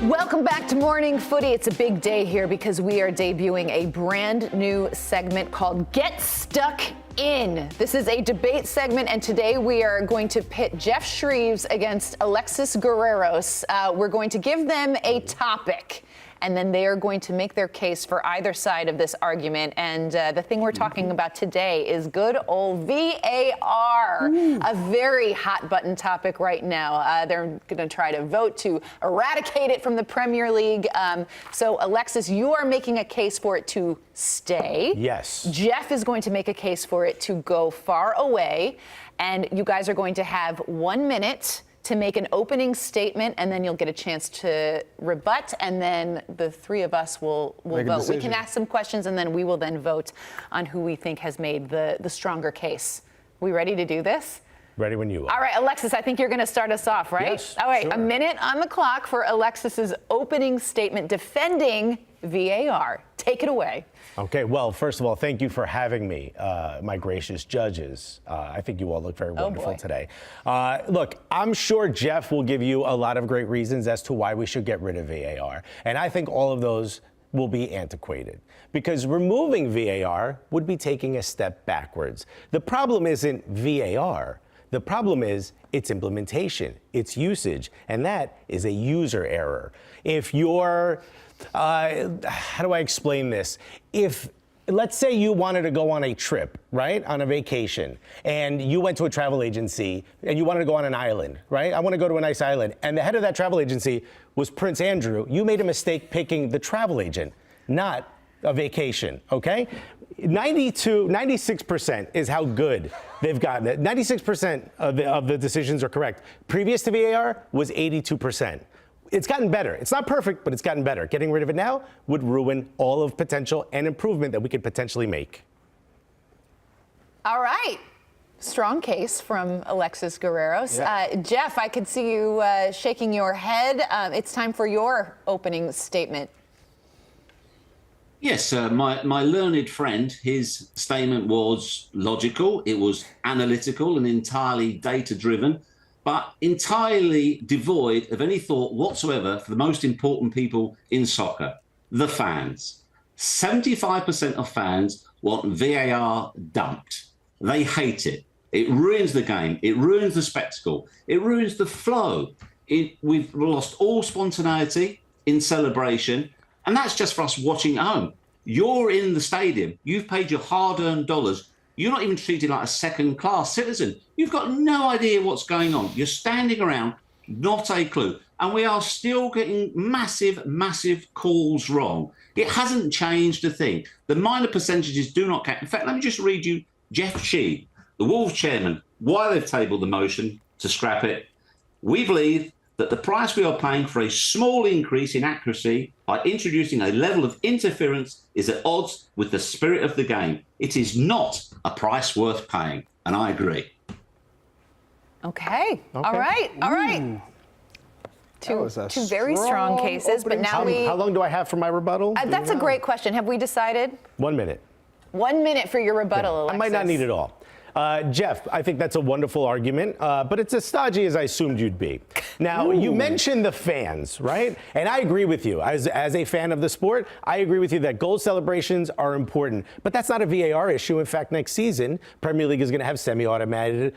Welcome back to Morning Footy. It's a big day here because we are debuting a brand new segment called Get Stuck In. This is a debate segment, and today we are going to pit Geoff Shreeves against Alexis Guerreros. We're going to give them a topic, and then they are going to make their case for either side of this argument. And the thing we're talking about today is good old VAR, a very hot button topic right now. They're going to try to vote to eradicate it from the Premier League. So, Alexis, you are making a case for it to stay. Yes. Geoff is going to make a case for it to go far away. And you guys are going to have 1 minute to make an opening statement, and then you'll get a chance to rebut, and then the three of us will vote. We can ask some questions, and then we will then vote on who we think has made the stronger case. We ready to do this? Ready when you are. All right, Alexis, I think you're going to start us off, right? Yes, all right, sure. A minute on the clock for Alexis's opening statement defending VAR. Take it away. Okay, well, first of all, thank you for having me, my gracious judges. I think you all look very wonderful today. Look, I'm sure Geoff will give you a lot of great reasons as to why we should get rid of VAR. And I think all of those will be antiquated, because removing VAR would be taking a step backwards. The problem isn't VAR. The problem is its implementation, its usage, and that is a user error. If you're how do I explain this? If, let's say you wanted to go on a trip, right? On a vacation, and you went to a travel agency and you wanted to go on an island, right? I want to go to a nice island. And the head of that travel agency was Prince Andrew. You made a mistake picking the travel agent, not a vacation, okay? 96% is how good they've gotten it. 96% of the decisions are correct. Previous to VAR was 82%. It's gotten better. It's not perfect, but it's gotten better. Getting rid of it now would ruin all of potential and improvement that we could potentially make. All right. Strong case from Alexis Guerreros. Yeah. Geoff, I could see you shaking your head. It's time for your opening statement. Yes, my learned friend, his statement was logical, it was analytical and entirely data-driven, but entirely devoid of any thought whatsoever for the most important people in soccer, the fans. 75% of fans want VAR dumped. They hate it. It ruins the game. It ruins the spectacle. It ruins the flow. We've lost all spontaneity in celebration, and that's just for us watching at home. You're in the stadium. You've paid your hard-earned dollars. You're not even treated like a second-class citizen. You've got no idea what's going on. You're standing around, not a clue. And we are still getting massive, massive calls wrong. It hasn't changed a thing. The minor percentages do not count. In fact, let me just read you Geoff Shreeves, the Wolves chairman, why they've tabled the motion to scrap it. We believe that the price we are paying for a small increase in accuracy by introducing a level of interference is at odds with the spirit of the game. It is not a price worth paying, and I agree. Okay. All right. All right. Two very strong cases, but now How long do I have for my rebuttal? That's a great question. Have we decided? 1 minute. 1 minute for your rebuttal, Alexis. I might not need it all. Geoff, I think that's a wonderful argument, but it's as stodgy as I assumed you'd be. Now, you mentioned the fans, right? And I agree with you. As a fan of the sport, I agree with you that goal celebrations are important. But that's not a VAR issue. In fact, next season, Premier League is going to have semi-automated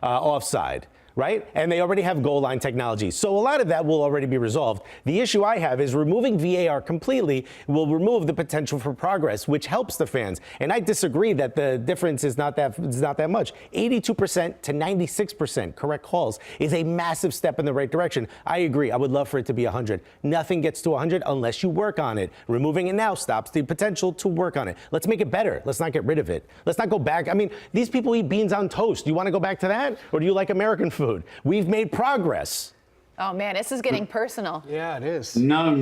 offside. Right? And they already have goal line technology. So a lot of that will already be resolved. The issue I have is removing VAR completely will remove the potential for progress, which helps the fans. And I disagree that the difference is not that much. 82% to 96% correct calls is a massive step in the right direction. I agree. I would love for it to be 100. Nothing gets to 100 unless you work on it. Removing it now stops the potential to work on it. Let's make it better. Let's not get rid of it. Let's not go back. I mean, these people eat beans on toast. Do you want to go back to that? Or do you like American food? We've made progress. Oh man, this is getting personal. Yeah, it is. No.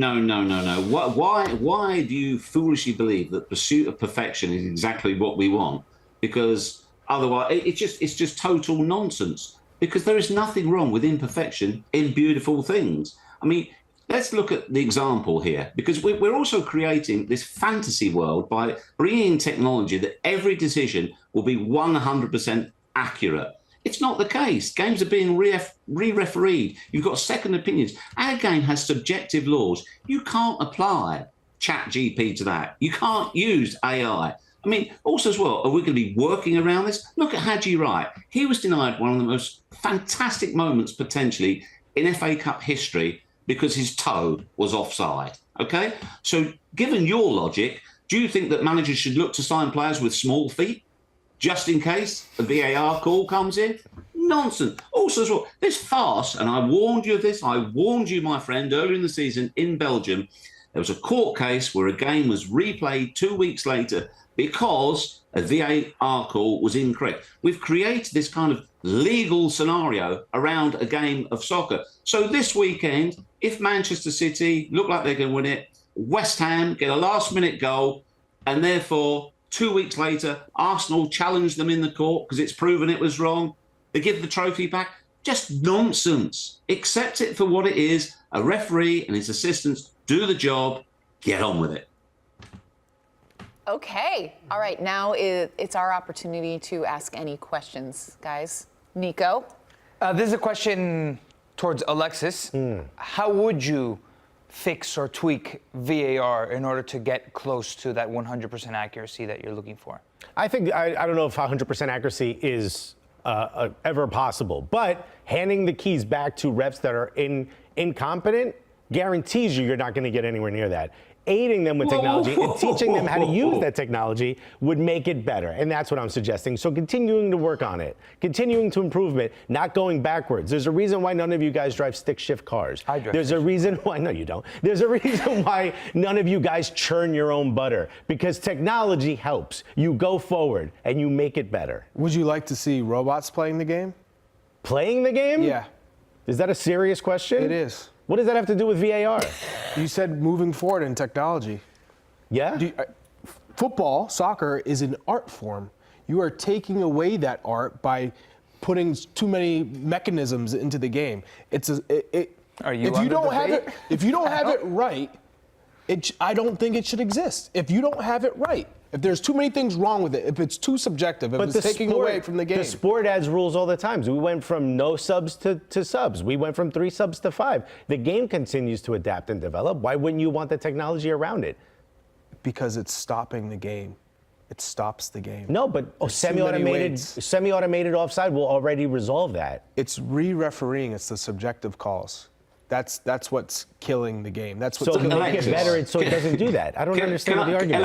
Why do you foolishly believe that pursuit of perfection is exactly what we want? Because otherwise, it's just total nonsense. Because there is nothing wrong with imperfection in beautiful things. I mean, let's look at the example here, because we're also creating this fantasy world by bringing in technology that every decision will be 100% accurate. It's not the case. Games are being re-refereed. You've got second opinions. Our game has subjective laws. You can't apply ChatGPT to that. You can't use AI. I mean, also as well, are we going to be working around this? Look at Haji Wright. He was denied one of the most fantastic moments potentially in FA Cup history because his toe was offside. Okay? So given your logic, do you think that managers should look to sign players with small feet just in case a VAR call comes in? Nonsense. Also as well, this farce, and I warned you of this, I warned you, my friend, earlier in the season in Belgium, there was a court case where a game was replayed 2 weeks later because a VAR call was incorrect. We've created this kind of legal scenario around a game of soccer. So this weekend, if Manchester City look like they're going to win it, West Ham get a last-minute goal, and therefore 2 weeks later, Arsenal challenge them in the court because it's proven it was wrong. They give the trophy back. Just nonsense. Accept it for what it is. A referee and his assistants do the job. Get on with it. Okay. All right. Now it's our opportunity to ask any questions, guys. Nico? This is a question towards Alexis. How would you fix or tweak VAR in order to get close to that 100% accuracy that you're looking for? I think, I don't know if 100% accuracy is ever possible, but handing the keys back to refs that are incompetent guarantees you're not going to get anywhere near that. Aiding them with technology and teaching them how to use that technology would make it better. And that's what I'm suggesting. So continuing to work on it, continuing to improve it, not going backwards. There's a reason why none of you guys drive stick shift cars. I drive. There's a reason why, no, you don't. There's a reason why none of you guys churn your own butter, because technology helps. You go forward and you make it better. Would you like to see robots playing the game? Playing the game? Yeah. Is that a serious question? It is. What does that have to do with VAR? You said moving forward in technology. Yeah? Football, soccer, is an art form. You are taking away that art by putting too many mechanisms into the game. Are you if you don't have it, if you don't have it right, I don't think it should exist. If you don't have it right, if there's too many things wrong with it, if it's too subjective, if it's taking away from the game. The sport adds rules all the time. We went from no subs to subs. We went from 3 subs to 5. The game continues to adapt and develop. Why wouldn't you want the technology around it? Because it's stopping the game. It stops the game. No, but semi-automated offside will already resolve that. It's re-refereeing. It's the subjective calls. That's what's killing the game. That's what's so make it better so it doesn't do that. I don't understand the argument.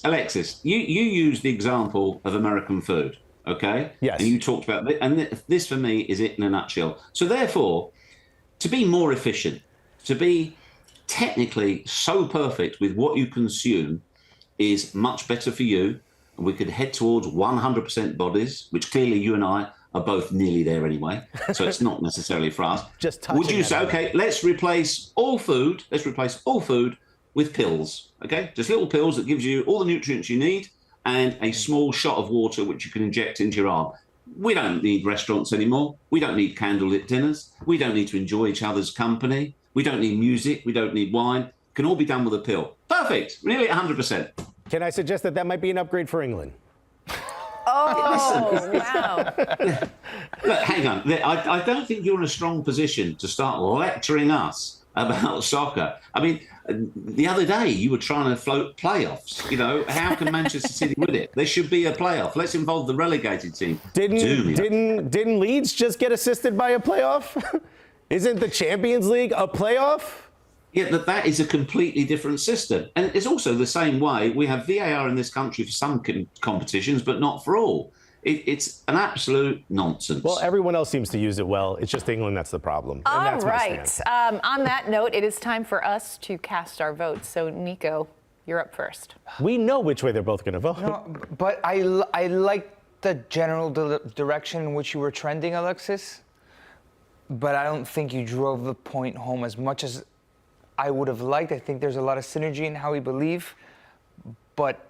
Alexis, you used the example of American food, okay? Yes. And you talked about it, and this for me is it in a nutshell. So therefore, to be more efficient, to be technically so perfect with what you consume is much better for you. And we could head towards 100% bodies, which clearly you and I are both nearly there anyway, so it's not necessarily for us. Just touching. Would you say, okay, let's replace all food with pills, okay? Just little pills that gives you all the nutrients you need and a small shot of water which you can inject into your arm. We don't need restaurants anymore. We don't need candlelit dinners. We don't need to enjoy each other's company. We don't need music. We don't need wine. It can all be done with a pill. Perfect, nearly 100%. Can I suggest that might be an upgrade for England? Oh, wow. Look, hang on. I don't think you're in a strong position to start lecturing us about soccer. I mean, the other day you were trying to float playoffs. You know, how can Manchester City win it? There should be a playoff. Let's involve the relegated team. Didn't Leeds just get assisted by a playoff? Isn't the Champions League a playoff? Yeah, that is a completely different system. And it's also the same way we have VAR in this country for some competitions, but not for all. It's an absolute nonsense. Well, everyone else seems to use it well. It's just England that's the problem. All and that's right. On that note, it is time for us to cast our votes. So, Nico, you're up first. We know which way they're both going to vote. No, but I like the general direction in which you were trending, Alexis. But I don't think you drove the point home as much as I would have liked. I think there's a lot of synergy in how we believe, but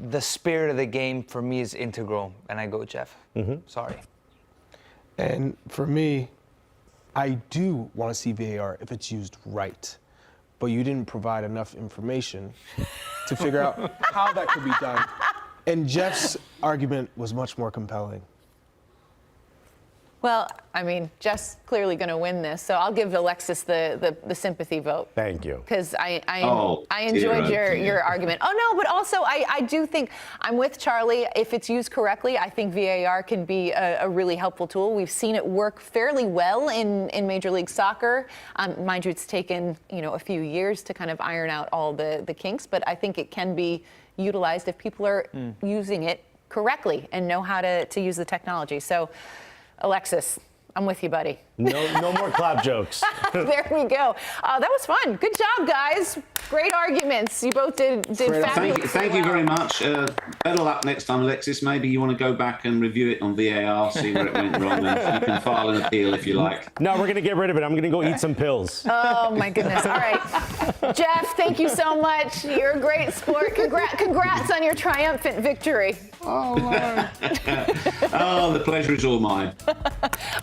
the spirit of the game for me is integral, and I go Geoff. Sorry. And for me, I do want to see VAR if it's used right, but you didn't provide enough information to figure out how that could be done. And Geoff's argument was much more compelling. Well, I mean, Jeff's clearly going to win this, so I'll give Alexis the sympathy vote. Thank you. Because I enjoyed your argument. Oh, no, but also I do think I'm with Charlie. If it's used correctly, I think VAR can be a really helpful tool. We've seen it work fairly well in Major League Soccer. Mind you, it's taken a few years to kind of iron out all the kinks, but I think it can be utilized if people are using it correctly and know how to use the technology. So, Alexis, I'm with you, buddy. No more clap jokes. There we go. That was fun. Good job, guys. Great arguments. You both did fabulous. Thank you very much. Better luck next time, Alexis. Maybe you want to go back and review it on VAR, see where it went wrong, and you can file an appeal if you like. No, we're going to get rid of it. I'm going to go eat some pills. Oh, my goodness. All right. Geoff, thank you so much. You're a great sport. Congrats on your triumphant victory. Oh, Lord. Oh, the pleasure is all mine.